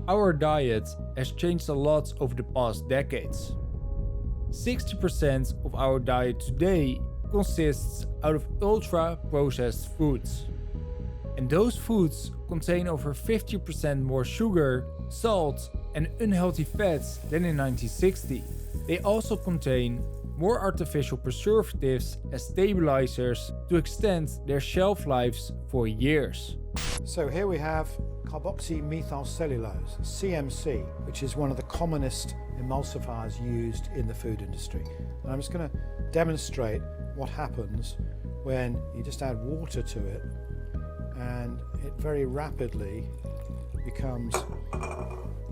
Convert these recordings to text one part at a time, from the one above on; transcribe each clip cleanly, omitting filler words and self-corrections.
Our diet has changed a lot over the past decades. 60% of our diet today consists out of ultra-processed foods. And those foods contain over 50% more sugar, salt, and unhealthy fats than in 1960. They also contain more artificial preservatives as stabilizers to extend their shelf lives for years. So here we have carboxymethylcellulose, CMC, which is one of the commonest emulsifiers used in the food industry. And I'm just going to demonstrate what happens when you just add water to it, and it very rapidly becomes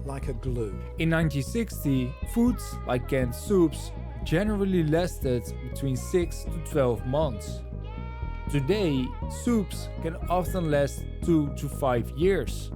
like a glue. In 1960, foods like canned soups generally lasted between 6 to 12 months. Today, soups can often last 2 to 5 years.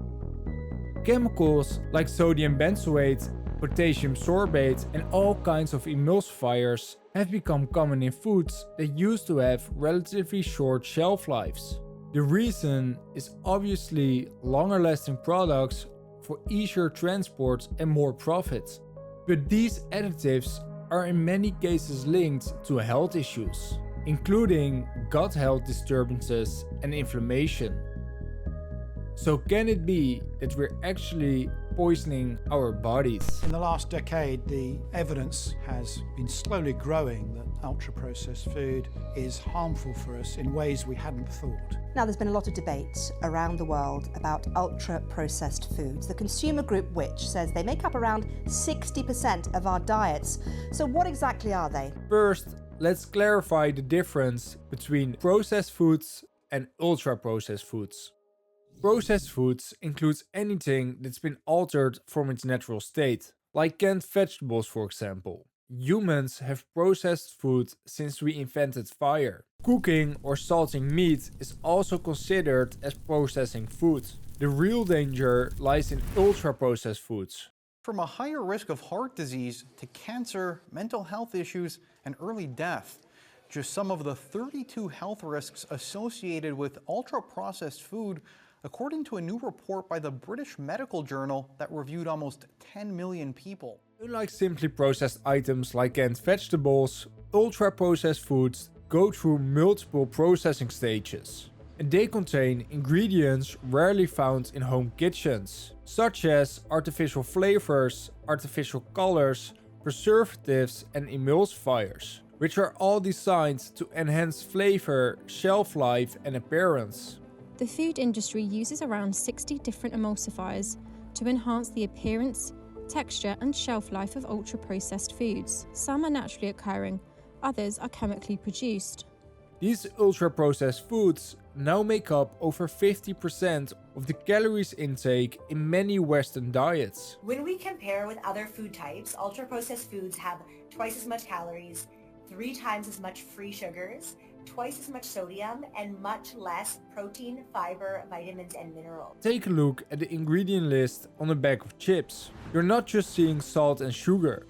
Chemicals like sodium benzoate, potassium sorbate, and all kinds of emulsifiers have become common in foods that used to have relatively short shelf lives. The reason is obviously longer lasting products for easier transport and more profit. But these additives are in many cases linked to health issues, including gut health disturbances and inflammation. So can it be that we're actually poisoning our bodies? In the last decade, the evidence has been slowly growing that ultra-processed food is harmful for us in ways we hadn't thought. Now, there's been a lot of debate around the world about ultra-processed foods, the consumer group which says they make up around 60% of our diets. So what exactly are they? First, let's clarify the difference between processed foods and ultra-processed foods. Processed foods includes anything that's been altered from its natural state, like canned vegetables, for example. Humans have processed food since we invented fire. Cooking or salting meat is also considered as processing food. The real danger lies in ultra-processed foods. From a higher risk of heart disease to cancer, mental health issues, and early death. Just some of the 32 health risks associated with ultra-processed food, according to a new report by the British Medical Journal that reviewed almost 10 million people. Unlike simply processed items like canned vegetables, ultra-processed foods go through multiple processing stages. And they contain ingredients rarely found in home kitchens, such as artificial flavors, artificial colors, preservatives, and emulsifiers, which are all designed to enhance flavor, shelf life, and appearance. The food industry uses around 60 different emulsifiers to enhance the appearance, texture, and shelf life of ultra-processed foods. Some are naturally occurring, others are chemically produced. These ultra-processed foods now make up over 50% of the calories intake in many Western diets. When we compare with other food types, ultra-processed foods have twice as much calories, 3 times as much free sugars, twice as much sodium, and much less protein, fiber, vitamins, and minerals. Take a look at the ingredient list on the back of chips. You're not just seeing salt and sugar.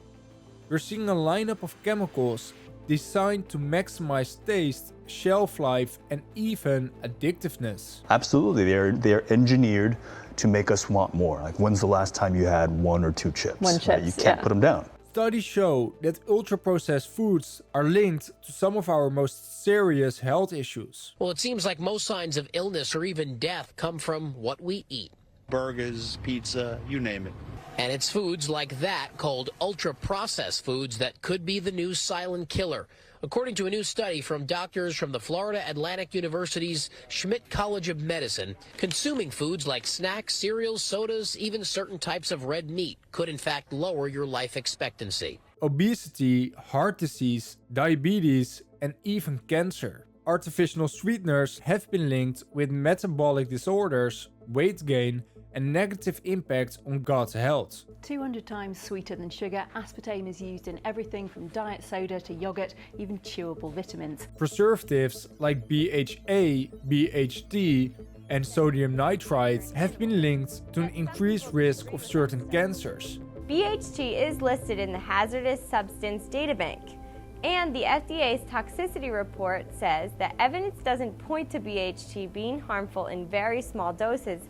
You're seeing a lineup of chemicals designed to maximize taste, shelf life, and even addictiveness. Absolutely, they're engineered to make us want more. Like, when's the last time you had 1 or 2 chips? One chips, right? You can't put them down. Studies show that ultra-processed foods are linked to some of our most serious health issues. Well, it seems like most signs of illness or even death come from what we eat. Burgers, pizza, you name it. And it's foods like that, called ultra-processed foods, that could be the new silent killer. According to a new study from doctors from the Florida Atlantic University's Schmidt College of Medicine, consuming foods like snacks, cereals, sodas, even certain types of red meat could in fact lower your life expectancy. Obesity, heart disease, diabetes, and even cancer. Artificial sweeteners have been linked with metabolic disorders, weight gain, and negative impact on gut health. 200 times sweeter than sugar, aspartame is used in everything from diet soda to yogurt, even chewable vitamins. Preservatives like BHA, BHT, and sodium nitrite have been linked to an increased risk of certain cancers. BHT is listed in the Hazardous Substance Databank, and the FDA's toxicity report says that evidence doesn't point to BHT being harmful in very small doses,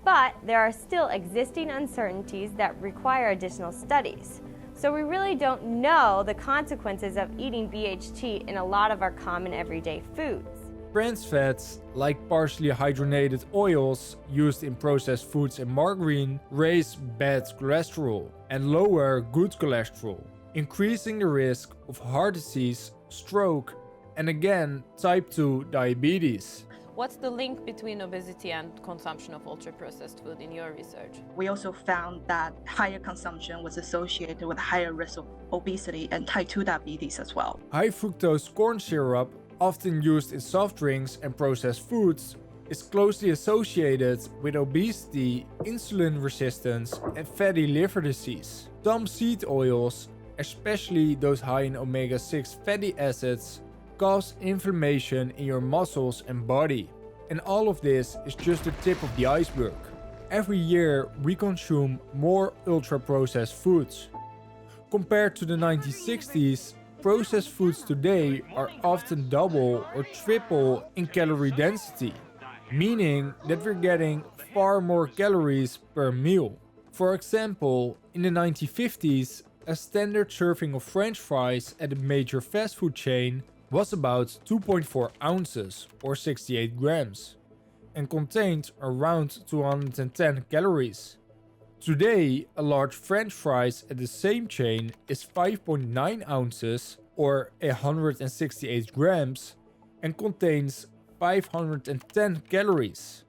But there are still existing uncertainties that require additional studies. So we really don't know the consequences of eating BHT in a lot of our common everyday foods. Trans fats, like partially hydrogenated oils used in processed foods and margarine, raise bad cholesterol and lower good cholesterol, increasing the risk of heart disease, stroke, and again, type 2 diabetes. What's the link between obesity and consumption of ultra-processed food in your research? We also found that higher consumption was associated with higher risk of obesity and type 2 diabetes as well. High fructose corn syrup, often used in soft drinks and processed foods, is closely associated with obesity, insulin resistance, and fatty liver disease. Some seed oils, especially those high in omega-6 fatty acids, cause inflammation in your muscles and body. And all of this is just the tip of the iceberg. Every year we consume more ultra-processed foods. Compared to the 1960s, processed foods today are often double or triple in calorie density, meaning that we're getting far more calories per meal. For example, in the 1950s, a standard serving of French fries at a major fast food chain was about 2.4 ounces or 68 grams and contained around 210 calories. Today, a large French fries at the same chain is 5.9 ounces or 168 grams and contains 510 calories.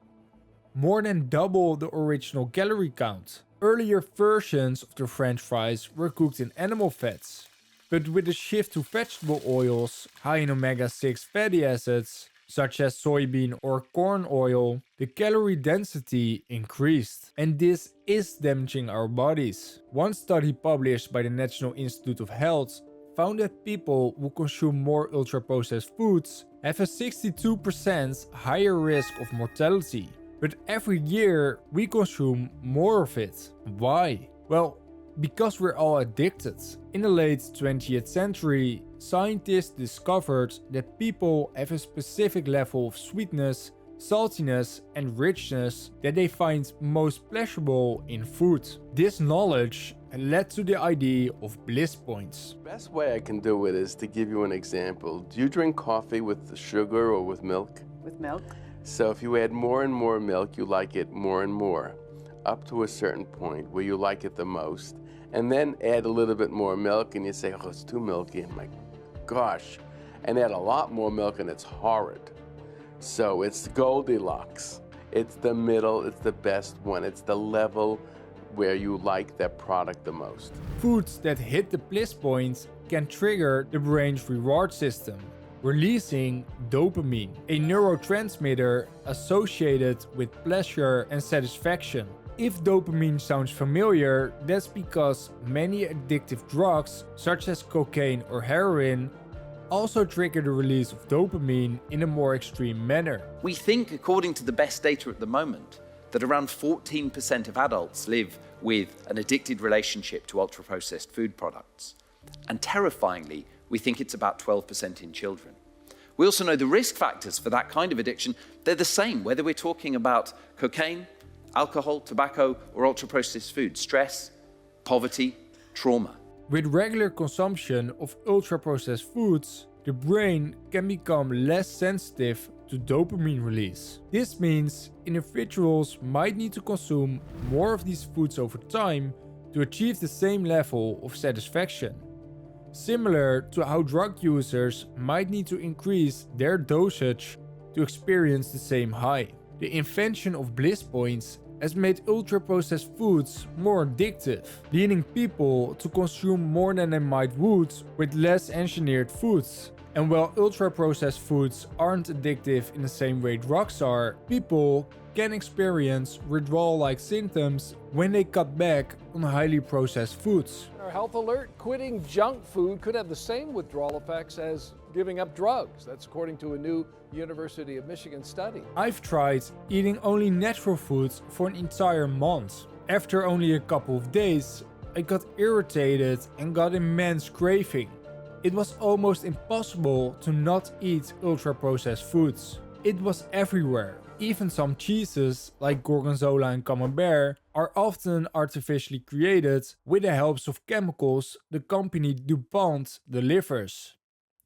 More than double the original calorie count. Earlier versions of the French fries were cooked in animal fats, but with the shift to vegetable oils high in omega-6 fatty acids, such as soybean or corn oil, the calorie density increased. And this is damaging our bodies. One study published by the National Institute of Health found that people who consume more ultra-processed foods have a 62% higher risk of mortality. But every year we consume more of it. Why? Well, because we're all addicted. In the late 20th century, scientists discovered that people have a specific level of sweetness, saltiness, and richness that they find most pleasurable in food. This knowledge led to the idea of bliss points. The best way I can do it is to give you an example. Do you drink coffee with the sugar or with milk? With milk. So if you add more and more milk, you like it more and more, up to a certain point where you like it the most. And then add a little bit more milk and you say, oh, it's too milky, and my gosh. And add a lot more milk and it's horrid. So it's Goldilocks. It's the middle, it's the best one. It's the level where you like that product the most. Foods that hit the bliss point can trigger the brain's reward system, releasing dopamine, a neurotransmitter associated with pleasure and satisfaction. If dopamine sounds familiar, that's because many addictive drugs, such as cocaine or heroin, also trigger the release of dopamine in a more extreme manner. We think, according to the best data at the moment, that around 14% of adults live with an addicted relationship to ultra-processed food products. And terrifyingly, we think it's about 12% in children. We also know the risk factors for that kind of addiction, they're the same, whether we're talking about cocaine, alcohol, tobacco, or ultra-processed food, stress, poverty, trauma. With regular consumption of ultra-processed foods, the brain can become less sensitive to dopamine release. This means individuals might need to consume more of these foods over time to achieve the same level of satisfaction. Similar to how drug users might need to increase their dosage to experience the same high. The invention of bliss points has made ultra-processed foods more addictive, leading people to consume more than they might would with less engineered foods. And while ultra-processed foods aren't addictive in the same way drugs are, people can experience withdrawal-like symptoms when they cut back on highly processed foods. Our health alert, quitting junk food could have the same withdrawal effects as giving up drugs. That's according to a new University of Michigan study. I've tried eating only natural foods for an entire month. After only a couple of days, I got irritated and got immense craving. It was almost impossible to not eat ultra-processed foods. It was everywhere. Even some cheeses, like Gorgonzola and Camembert, are often artificially created with the help of chemicals the company DuPont delivers.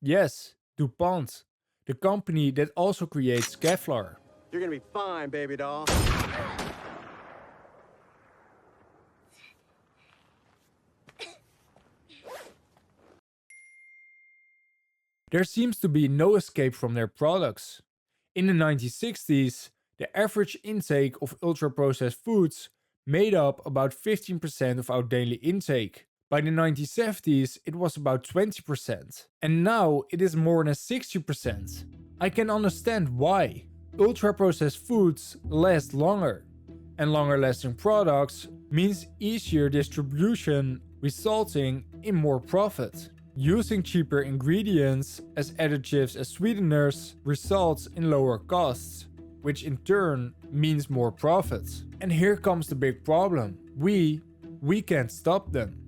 Yes, DuPont, the company that also creates Kevlar. You're gonna be fine, baby doll. There seems to be no escape from their products. In the 1960s, the average intake of ultra-processed foods made up about 15% of our daily intake. By the 1970s, it was about 20%, and now it is more than 60%. I can understand why. Ultra-processed foods last longer, and longer-lasting products means easier distribution, resulting in more profit. Using cheaper ingredients as additives as sweeteners results in lower costs, which in turn means more profits. And here comes the big problem. We can't stop them.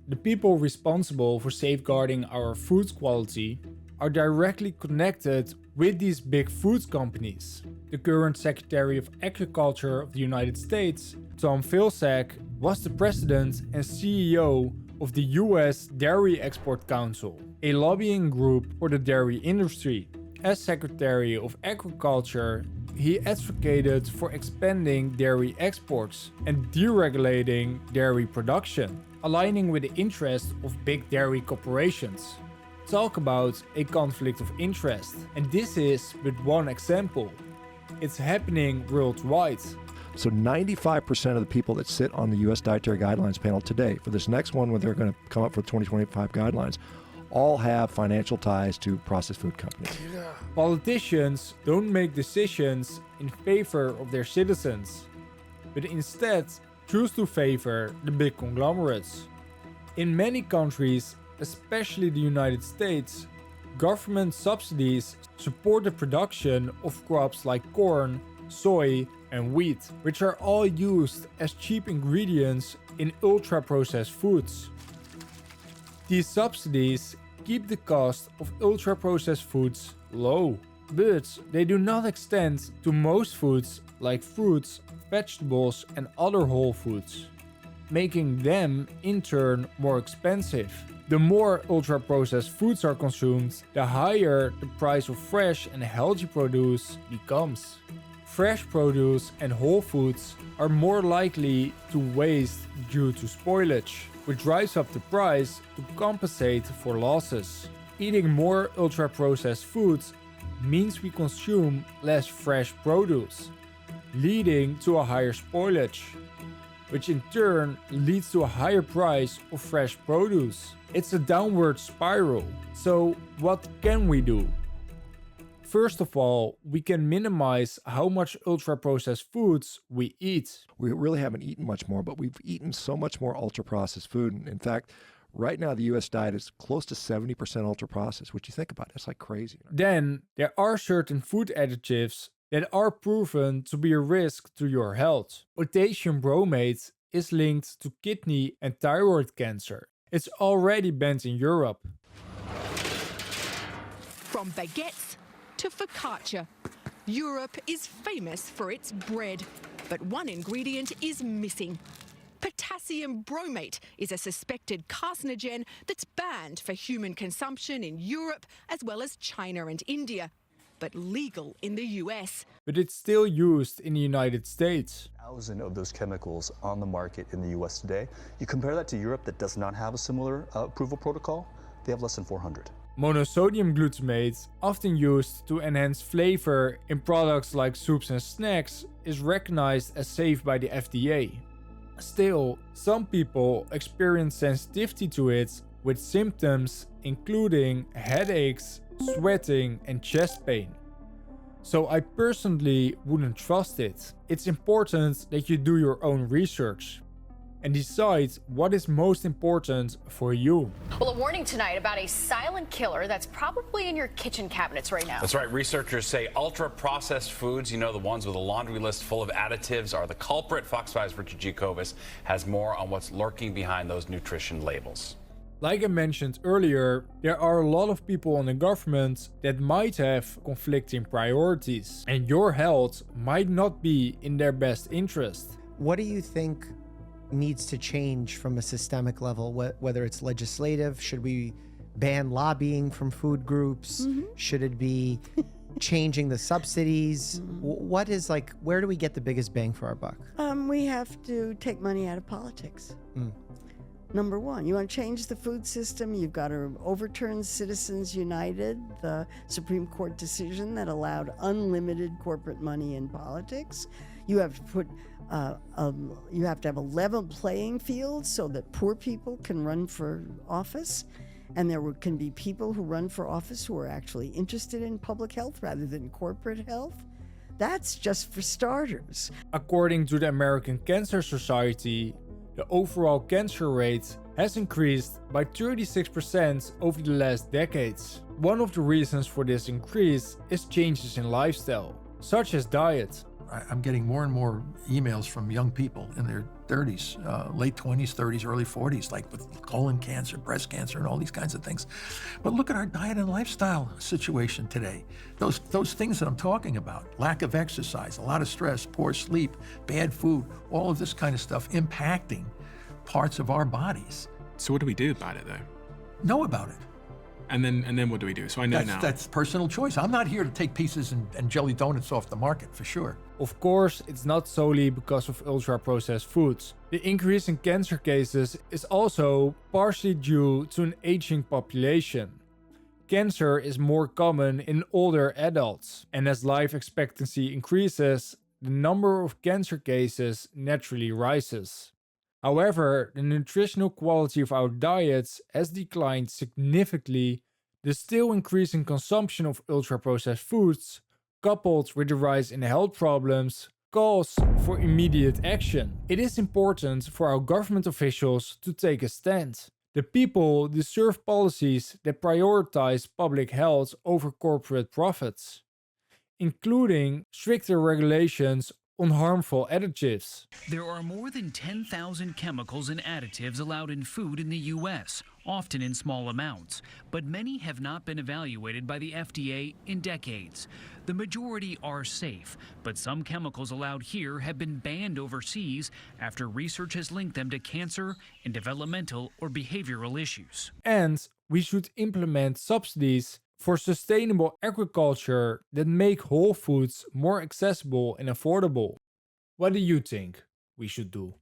The people responsible for safeguarding our food quality are directly connected with these big food companies. The current Secretary of Agriculture of the United States, Tom Vilsack, was the president and CEO of the US Dairy Export Council, a lobbying group for the dairy industry. As Secretary of Agriculture, he advocated for expanding dairy exports and deregulating dairy production, aligning with the interests of big dairy corporations. Talk about a conflict of interest. And this is but one example. It's happening worldwide. So 95% of the people that sit on the U.S. Dietary Guidelines panel today, for this next one when they're going to come up for 2025 guidelines, all have financial ties to processed food companies. Politicians don't make decisions in favor of their citizens, but instead choose to favor the big conglomerates. In many countries, especially the United States, government subsidies support the production of crops like corn, soy, and wheat, which are all used as cheap ingredients in ultra-processed foods. These subsidies keep the cost of ultra-processed foods low, but they do not extend to most foods like fruits, vegetables, and other whole foods, making them in turn more expensive. The more ultra-processed foods are consumed, the higher the price of fresh and healthy produce becomes. Fresh produce and whole foods are more likely to waste due to spoilage, which drives up the price to compensate for losses. Eating more ultra-processed foods means we consume less fresh produce, leading to a higher spoilage, which in turn leads to a higher price of fresh produce. It's a downward spiral. So what can we do? First of all, we can minimize how much ultra-processed foods we eat. We really haven't eaten much more, but we've eaten so much more ultra-processed food. In fact, right now the U.S. diet is close to 70% ultra-processed, which you think about, that's like crazy. Then there are certain food additives that are proven to be a risk to your health. Potassium bromate is linked to kidney and thyroid cancer. It's already banned in Europe. From baguettes to focaccia, Europe is famous for its bread, but one ingredient is missing. Potassium bromate is a suspected carcinogen that's banned for human consumption in Europe as well as China and India, but legal in the US. But it's still used in the United States. 1,000 of those chemicals on the market in the US today. You compare that to Europe that does not have a similar approval protocol, they have less than 400. Monosodium glutamate, often used to enhance flavor in products like soups and snacks, is recognized as safe by the FDA. Still, some people experience sensitivity to it with symptoms including headaches, sweating, and chest pain. So I personally wouldn't trust it. It's important that you do your own research and decide what is most important for you. Well, a warning tonight about a silent killer that's probably in your kitchen cabinets right now. That's right. Researchers say ultra-processed foods, you know, the ones with a laundry list full of additives, are the culprit. Fox 5's Richard G. Kovis has more on what's lurking behind those nutrition labels. Like I mentioned earlier, there are a lot of people in the government that might have conflicting priorities, and your health might not be in their best interest. What do you think needs to change from a systemic level, whether it's legislative? Should we ban lobbying from food groups? Should it be changing the subsidies? What is like, where do we get the biggest bang for our buck? We have to take money out of politics. Number one, you want to change the food system, you've got to overturn Citizens United, the Supreme Court decision that allowed unlimited corporate money in politics. You have to put you have to have a level playing field so that poor people can run for office, and there can be people who run for office who are actually interested in public health rather than corporate health. That's just for starters. According to the American Cancer Society, the overall cancer rate has increased by 36% over the last decades. One of the reasons for this increase is changes in lifestyle, such as diet. I'm getting more and more emails from young people in their 30s, late 20s, 30s, early 40s, like with colon cancer, breast cancer, and all these kinds of things. But look at our diet and lifestyle situation today. Those things that I'm talking about, lack of exercise, a lot of stress, poor sleep, bad food, all of this kind of stuff impacting parts of our bodies. So what do we do about it, though? Know about it. And then what do we do? So I know now. That's personal choice. I'm not here to take pieces and jelly donuts off the market, for sure. Of course, it's not solely because of ultra-processed foods. The increase in cancer cases is also partially due to an aging population. Cancer is more common in older adults, and as life expectancy increases, the number of cancer cases naturally rises. However, the nutritional quality of our diets has declined significantly. The still increasing consumption of ultra-processed foods, coupled with the rise in health problems, calls for immediate action. It is important for our government officials to take a stand. The people deserve policies that prioritize public health over corporate profits, including stricter regulations on harmful additives. There are more than 10,000 chemicals and additives allowed in food in the U.S., often in small amounts, but many have not been evaluated by the FDA in decades. The majority are safe, but some chemicals allowed here have been banned overseas after research has linked them to cancer and developmental or behavioral issues. And we should implement subsidies for sustainable agriculture that make whole foods more accessible and affordable. What do you think we should do?